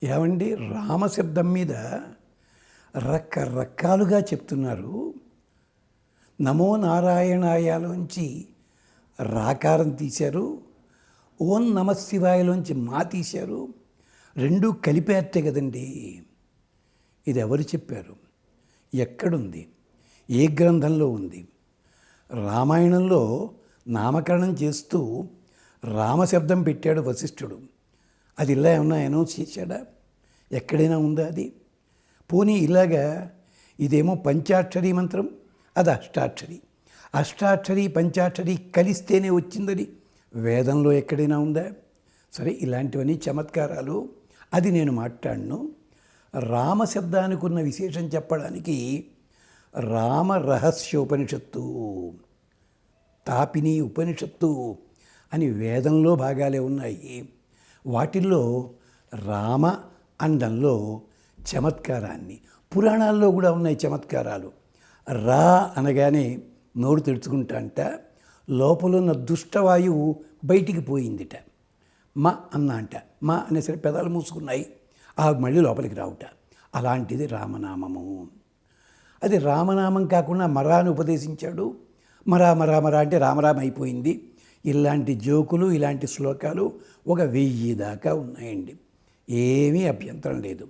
ఏమండి రామశబ్దం మీద రకరకాలుగా చెప్తున్నారు. నమో నారాయణాయలోంచి రాకారం తీశారు, ఓం నమ శివాయలోంచి మా తీశారు. రెండూ కలిపేస్తే కదండి. ఇది ఎవరు చెప్పారు? ఎక్కడుంది? ఏ గ్రంథంలో ఉంది? రామాయణంలో నామకరణం చేస్తూ రామశబ్దం పెట్టాడు వశిష్ఠుడు. అది ఇలా ఏమన్నా అనౌన్స్ చేశాడా? ఎక్కడైనా ఉందా అది? పోనీ ఇలాగా ఇదేమో పంచాక్షరి మంత్రం, అది అష్టాక్షరి. అష్టాక్షరి పంచాక్షరి కలిస్తేనే వచ్చిందని వేదంలో ఎక్కడైనా ఉందా? సరే, ఇలాంటివన్నీ చమత్కారాలు. అది నేను మాట్లాడను. రామశబ్దానికి ఉన్న విశేషం చెప్పడానికి రామ రహస్యోపనిషత్తు, తాపిని ఉపనిషత్తు అని వేదంలో భాగాలే ఉన్నాయి. వాటిల్లో రామ అండంలో చమత్కారాన్ని, పురాణాల్లో కూడా ఉన్నాయి చమత్కారాలు. రా అనగానే నోరు తెరుచుకుంటా అంట, లోపలున్న దుష్టవాయువు బయటికి పోయిందిట. మా అన్న అంట, మా అనేసరి పెదాలు మూసుకున్నాయి, ఆ మళ్ళీ లోపలికి రావుట. అలాంటిది రామనామము. అది రామనామం కాకుండా మరాని ఉపదేశించాడు. మరా మరా మరా అంటే రామరామ అయిపోయింది. ఇలాంటి జోకులు, ఇలాంటి శ్లోకాలు ఒక 1000 దాకా ఉన్నాయండి. ఏమీ అభ్యంతరం లేదు.